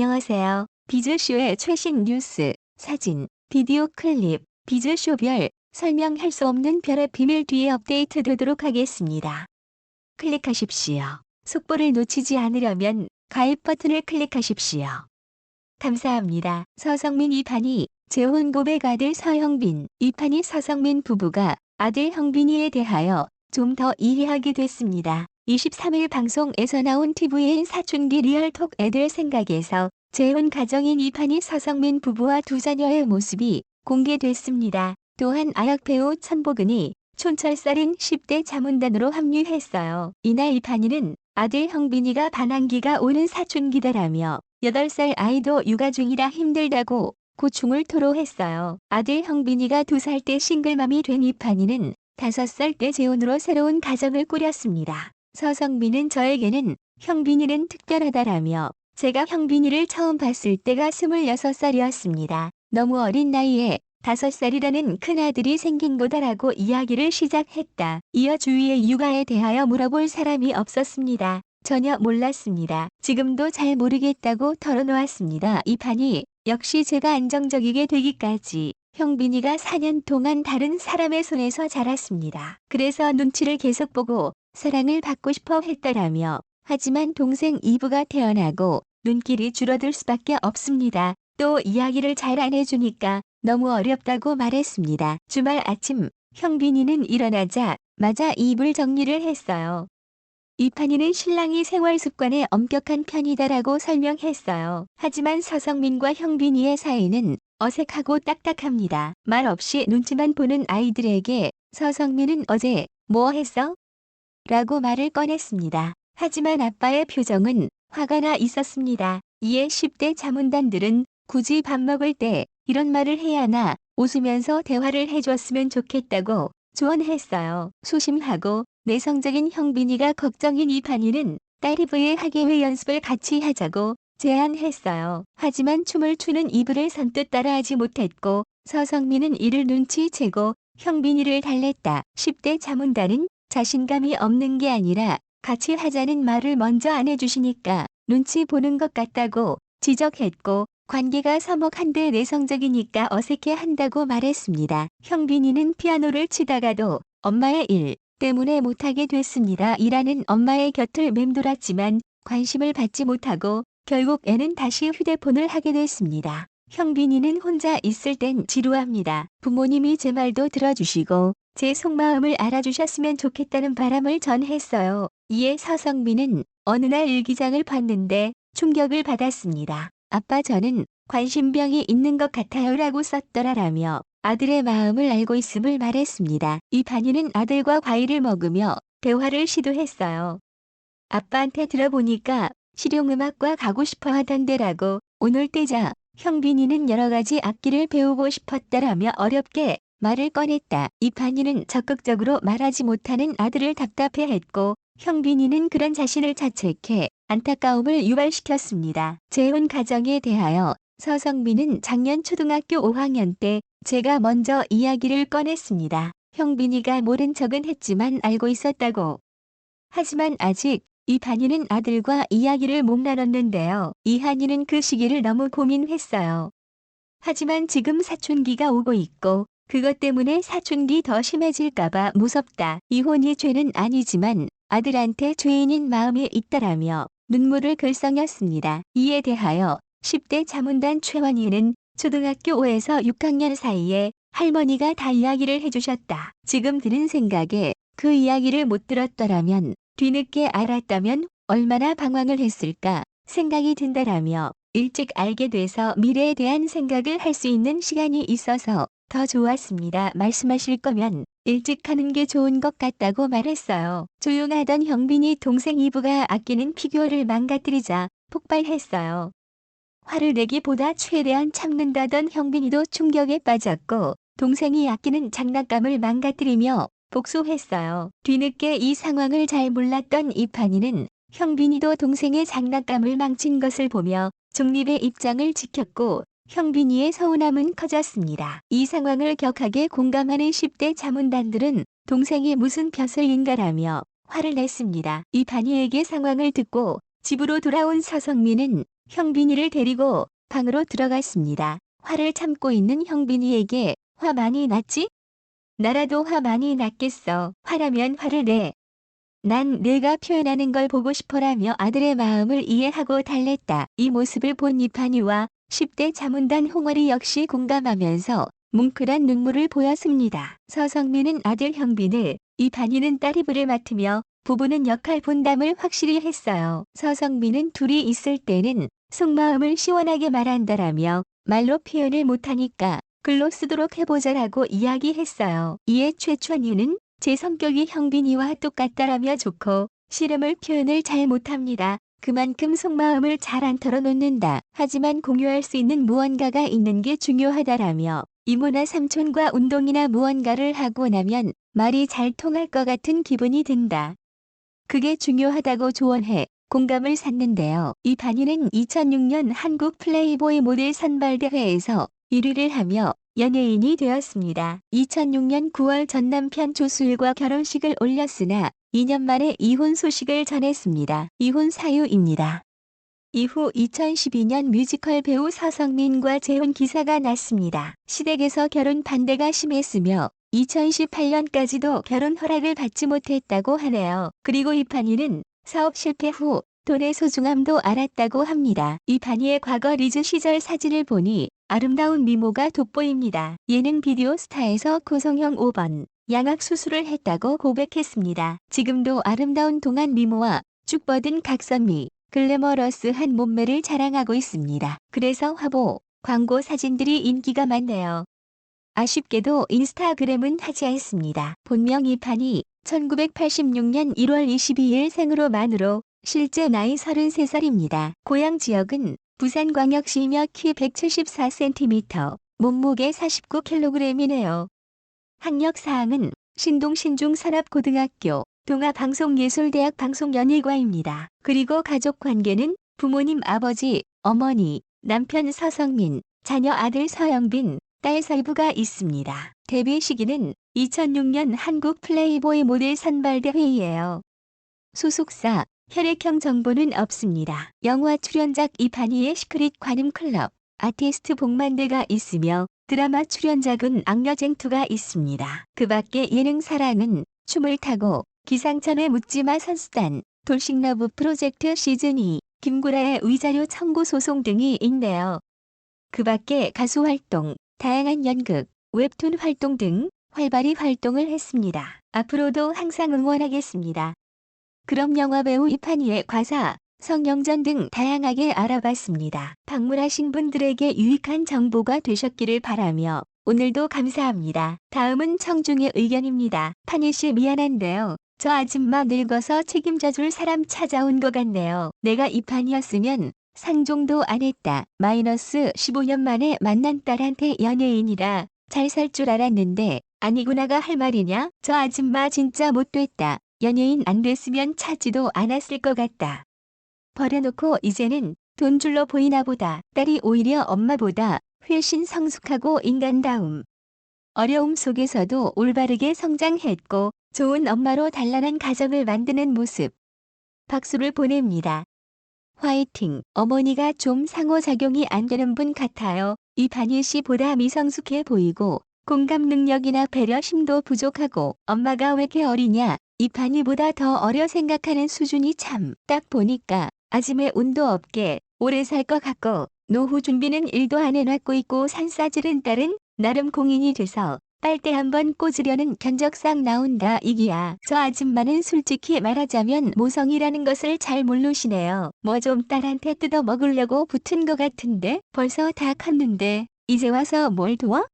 안녕하세요. 비즈쇼의 최신 뉴스, 사진, 비디오 클립, 비즈쇼별, 설명할 수 없는 별의 비밀 뒤에 업데이트 되도록 하겠습니다. 클릭하십시오. 속보를 놓치지 않으려면 가입 버튼을 클릭하십시오. 감사합니다. 서성민 이판희, 재혼 고백 아들 서형빈, 이판희 서성민 부부가 아들 형빈이에 대하여 좀 더 이해하게 됐습니다. 23일 방송에서 나온 tvN 사춘기 리얼톡 애들 생각에서 재혼 가정인 이판희 서성민 부부와 두 자녀의 모습이 공개됐습니다. 또한 아역 배우 천보근이 촌철살인 10대 자문단으로 합류했어요. 이날 이판희는 아들 형빈이가 반항기가 오는 사춘기다라며 8살 아이도 육아 중이라 힘들다고 고충을 토로했어요. 아들 형빈이가 2살 때 싱글맘이 된 이판희는 5살 때 재혼으로 새로운 가정을 꾸렸습니다. 서성민은 저에게는 형빈이는 특별하다라며 제가 형빈이를 처음 봤을 때가 26살이었습니다. 너무 어린 나이에 5살이라는 큰아들이 생긴 거다라고 이야기를 시작했다. 이어 주위의 육아에 대하여 물어볼 사람이 없었습니다. 전혀 몰랐습니다. 지금도 잘 모르겠다고 털어놓았습니다. 이판희 역시 제가 안정적이게 되기까지 형빈이가 4년 동안 다른 사람의 손에서 자랐습니다. 그래서 눈치를 계속 보고 사랑을 받고 싶어 했다라며 하지만 동생 이브가 태어나고 눈길이 줄어들 수밖에 없습니다. 또 이야기를 잘 안 해주니까 너무 어렵다고 말했습니다. 주말 아침 형빈이는 일어나자마자 이불 정리를 했어요. 이판희는 신랑이 생활 습관에 엄격한 편이다라고 설명했어요. 하지만 서성민과 형빈이의 사이는 어색하고 딱딱합니다. 말 없이 눈치만 보는 아이들에게 서성민은 어제 뭐 했어? 라고 말을 꺼냈습니다. 하지만 아빠의 표정은 화가 나 있었습니다. 이에 10대 자문단들은 굳이 밥 먹을 때 이런 말을 해야 하나 웃으면서 대화를 해줬으면 좋겠다고 조언했어요. 소심하고 내성적인 형빈이가 걱정인 이판희는 딸이브의 하계회 연습을 같이 하자고 제안했어요. 하지만 춤을 추는 이브를 선뜻 따라하지 못했고 서성민은 이를 눈치채고 형빈이를 달랬다. 10대 자문단은 자신감이 없는 게 아니라 같이 하자는 말을 먼저 안 해주시니까 눈치 보는 것 같다고 지적했고 관계가 서먹한데 내성적이니까 어색해 한다고 말했습니다. 형빈이는 피아노를 치다가도 엄마의 일 때문에 못하게 됐습니다. 일하는 엄마의 곁을 맴돌았지만 관심을 받지 못하고 결국 애는 다시 휴대폰을 하게 됐습니다. 형빈이는 혼자 있을 땐 지루합니다. 부모님이 제 말도 들어주시고 제 속마음을 알아주셨으면 좋겠다는 바람을 전했어요. 이에 서성민은 어느 날 일기장을 봤는데 충격을 받았습니다. 아빠 저는 관심병이 있는 것 같아요 라고 썼더라라며 아들의 마음을 알고 있음을 말했습니다. 이판희는 아들과 과일을 먹으며 대화를 시도했어요. 아빠한테 들어보니까 실용음악과 가고 싶어 하던데라고 오늘 때자 형빈이는 여러 가지 악기를 배우고 싶었다라며 어렵게 말을 꺼냈다. 이판희는 적극적으로 말하지 못하는 아들을 답답해했고 형빈이는 그런 자신을 자책해 안타까움을 유발시켰습니다. 재혼 가정에 대하여 서성민은 작년 초등학교 5학년 때 제가 먼저 이야기를 꺼냈습니다. 형빈이가 모른 척은 했지만 알고 있었다고. 하지만 아직 이판희는 아들과 이야기를 못 나눴는데요. 이한이는 그 시기를 너무 고민했어요. 하지만 지금 사춘기가 오고 있고 그것 때문에 사춘기 더 심해질까봐 무섭다. 이혼이 죄는 아니지만 아들한테 죄인인 마음이 있다라며 눈물을 글썽였습니다. 이에 대하여 10대 자문단 최원희는 초등학교 5에서 6학년 사이에 할머니가 다 이야기를 해주셨다. 지금 드는 생각에 그 이야기를 못 들었더라면 뒤늦게 알았다면 얼마나 방황을 했을까 생각이 든다라며 일찍 알게 돼서 미래에 대한 생각을 할 수 있는 시간이 있어서 더 좋았습니다. 말씀하실 거면 일찍 하는 게 좋은 것 같다고 말했어요. 조용하던 형빈이 동생 이브가 아끼는 피규어를 망가뜨리자 폭발했어요. 화를 내기보다 최대한 참는다던 형빈이도 충격에 빠졌고 동생이 아끼는 장난감을 망가뜨리며 복수했어요. 뒤늦게 이 상황을 잘 몰랐던 이판희는 형빈이도 동생의 장난감을 망친 것을 보며 중립의 입장을 지켰고 형빈이의 서운함은 커졌습니다. 이 상황을 격하게 공감하는 10대 자문단들은 동생이 무슨 벼슬인가라며 화를 냈습니다. 이판희에게 상황을 듣고 집으로 돌아온 서성민은 형빈이를 데리고 방으로 들어갔습니다. 화를 참고 있는 형빈이에게 화 많이 났지? 나라도 화 많이 났겠어. 화라면 화를 내. 난 내가 표현하는 걸 보고 싶어라며 아들의 마음을 이해하고 달랬다. 이 모습을 본 이판희와 10대 자문단 홍월이 역시 공감하면서 뭉클한 눈물을 보였습니다. 서성민은 아들 형빈을, 이판희는 딸 이브를 맡으며 부부는 역할 분담을 확실히 했어요. 서성민은 둘이 있을 때는 속마음을 시원하게 말한다라며 말로 표현을 못하니까 글로 쓰도록 해보자라고 이야기했어요. 이에 최천유는 제 성격이 형빈이와 똑같다라며 좋고 싫음을 표현을 잘 못합니다. 그만큼 속마음을 잘 안 털어놓는다. 하지만 공유할 수 있는 무언가가 있는 게 중요하다라며 이모나 삼촌과 운동이나 무언가를 하고 나면 말이 잘 통할 것 같은 기분이 든다. 그게 중요하다고 조언해 공감을 샀는데요. 이판희는 2006년 한국 플레이보이 모델 선발대회에서 1위를 하며 연예인이 되었습니다. 2006년 9월 전 남편 조수일과 결혼식을 올렸으나 2년 만에 이혼 소식을 전했습니다. 이혼 사유입니다. 이후 2012년 뮤지컬 배우 서성민과 재혼 기사가 났습니다. 시댁에서 결혼 반대가 심했으며 2018년까지도 결혼 허락을 받지 못했다고 하네요. 그리고 이판희는 사업 실패 후 돈의 소중함도 알았다고 합니다. 이판희의 과거 리즈 시절 사진을 보니 아름다운 미모가 돋보입니다. 예능 비디오 스타에서 고성형 5번 양악 수술을 했다고 고백했습니다. 지금도 아름다운 동안 미모와 쭉 뻗은 각선미, 글래머러스한 몸매를 자랑하고 있습니다. 그래서 화보, 광고 사진들이 인기가 많네요. 아쉽게도 인스타그램은 하지 않습니다. 본명 이판희, 1986년 1월 22일 생으로 만으로 실제 나이 33살입니다. 고향 지역은 부산광역시이며 키 174cm, 몸무게 49kg이네요. 학력사항은 신동 신중산업고등학교, 동아방송예술대학 방송연예과입니다. 그리고 가족관계는 부모님 아버지, 어머니, 남편 서성민, 자녀 아들 서영빈, 딸 설부가 있습니다. 데뷔 시기는 2006년 한국 플레이보이 모델 선발대회예요. 소속사, 혈액형 정보는 없습니다. 영화 출연작 이판희의 시크릿 관음클럽, 아티스트 복만대가 있으며 드라마 출연작은 악녀쟁투가 있습니다. 그 밖에 예능 사랑은 춤을 타고, 기상천외 묻지마 선수단, 돌싱러브 프로젝트 시즌2, 김구라의 위자료 청구 소송 등이 있네요. 그 밖에 가수 활동, 다양한 연극, 웹툰 활동 등 활발히 활동을 했습니다. 앞으로도 항상 응원하겠습니다. 그럼 영화배우 이판희의 과사, 성영전 등 다양하게 알아봤습니다. 방문하신 분들에게 유익한 정보가 되셨기를 바라며 오늘도 감사합니다. 다음은 청중의 의견입니다. 판희씨 미안한데요. 저 아줌마 늙어서 책임져줄 사람 찾아온 것 같네요. 내가 이판희였으면 상종도 안 했다. 마이너스 15년 만에 만난 딸한테 연예인이라 잘 살 줄 알았는데 아니구나가 할 말이냐? 저 아줌마 진짜 못됐다. 연예인 안 됐으면 찾지도 않았을 것 같다. 버려놓고 이제는 돈줄로 보이나 보다. 딸이 오히려 엄마보다 훨씬 성숙하고 인간다움. 어려움 속에서도 올바르게 성장했고 좋은 엄마로 단란한 가정을 만드는 모습. 박수를 보냅니다. 화이팅! 어머니가 좀 상호작용이 안 되는 분 같아요. 이판희 씨보다 미성숙해 보이고 공감 능력이나 배려심도 부족하고 엄마가 왜 이렇게 어리냐? 이판희보다 더 어려 생각하는 수준이 참 딱 보니까 아짐에 운도 없게 오래 살 것 같고 노후 준비는 1도 안 해놨고 있고 산싸지른 딸은 나름 공인이 돼서 빨대 한번 꽂으려는 견적상 나온다 이기야. 저 아줌마는 솔직히 말하자면 모성이라는 것을 잘 모르시네요. 뭐 좀 딸한테 뜯어 먹으려고 붙은 것 같은데 벌써 다 컸는데 이제 와서 뭘 도와?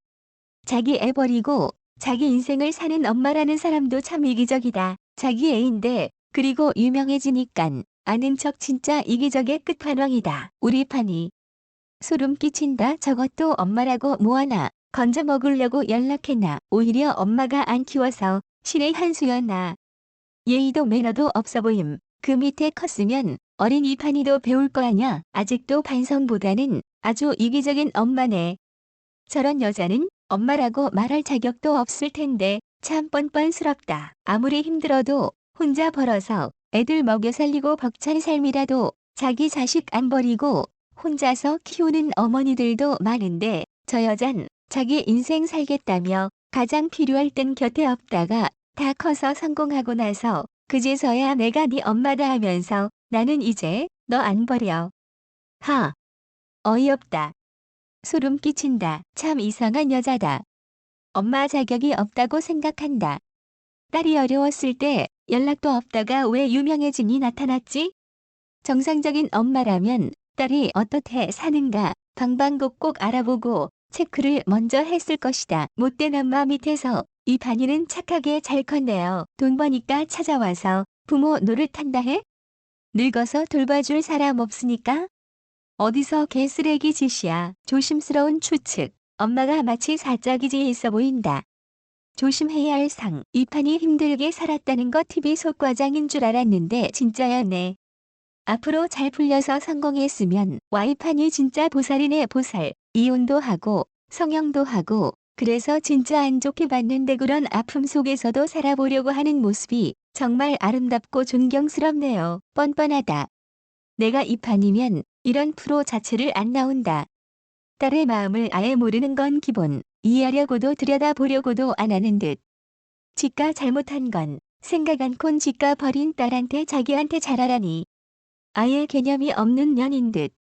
자기 애 버리고 자기 인생을 사는 엄마라는 사람도 참 이기적이다. 자기 애인데 그리고 유명해지니깐 아는 척 진짜 이기적의 끝판왕이다. 우리 판이. 소름 끼친다. 저것도 엄마라고 뭐하나. 건져 먹으려고 연락했나. 오히려 엄마가 안 키워서 신의 한 수였나. 예의도 매너도 없어 보임. 그 밑에 컸으면 어린 이판이도 배울 거 아냐. 아직도 반성보다는 아주 이기적인 엄마네. 저런 여자는 엄마라고 말할 자격도 없을 텐데 참 뻔뻔스럽다. 아무리 힘들어도 혼자 벌어서 애들 먹여 살리고 벅찬 삶이라도 자기 자식 안 버리고 혼자서 키우는 어머니들도 많은데 저 여잔 자기 인생 살겠다며 가장 필요할 땐 곁에 없다가 다 커서 성공하고 나서 그제서야 내가 네 엄마다 하면서 나는 이제 너 안 버려. 하. 어이없다. 소름 끼친다. 참 이상한 여자다. 엄마 자격이 없다고 생각한다. 딸이 어려웠을 때 연락도 없다가 왜 유명해지니 나타났지? 정상적인 엄마라면 딸이 어떻게 사는가 방방곡곡 알아보고 체크를 먼저 했을 것이다. 못된 엄마 밑에서 이 반이는 착하게 잘 컸네요. 돈 버니까 찾아와서 부모 노릇한다 해? 늙어서 돌봐줄 사람 없으니까? 어디서 개쓰레기 짓이야. 조심스러운 추측. 엄마가 마치 사짝이지 있어 보인다. 조심해야 할 상. 이 판이 힘들게 살았다는 거 TV 속과장인 줄 알았는데 진짜였네. 앞으로 잘 풀려서 성공했으면 Y판이 진짜 보살이네 보살. 이혼도 하고 성형도 하고 그래서 진짜 안 좋게 봤는데 그런 아픔 속에서도 살아보려고 하는 모습이 정말 아름답고 존경스럽네요. 뻔뻔하다. 내가 이 판이면 이런 프로 자체를 안 나온다. 딸의 마음을 아예 모르는 건 기본. 이해하려고도 들여다보려고도 안 하는 듯. 지가 잘못한 건 생각 않곤 지가 버린 딸한테 자기한테 잘하라니. 아예 개념이 없는 년인 듯.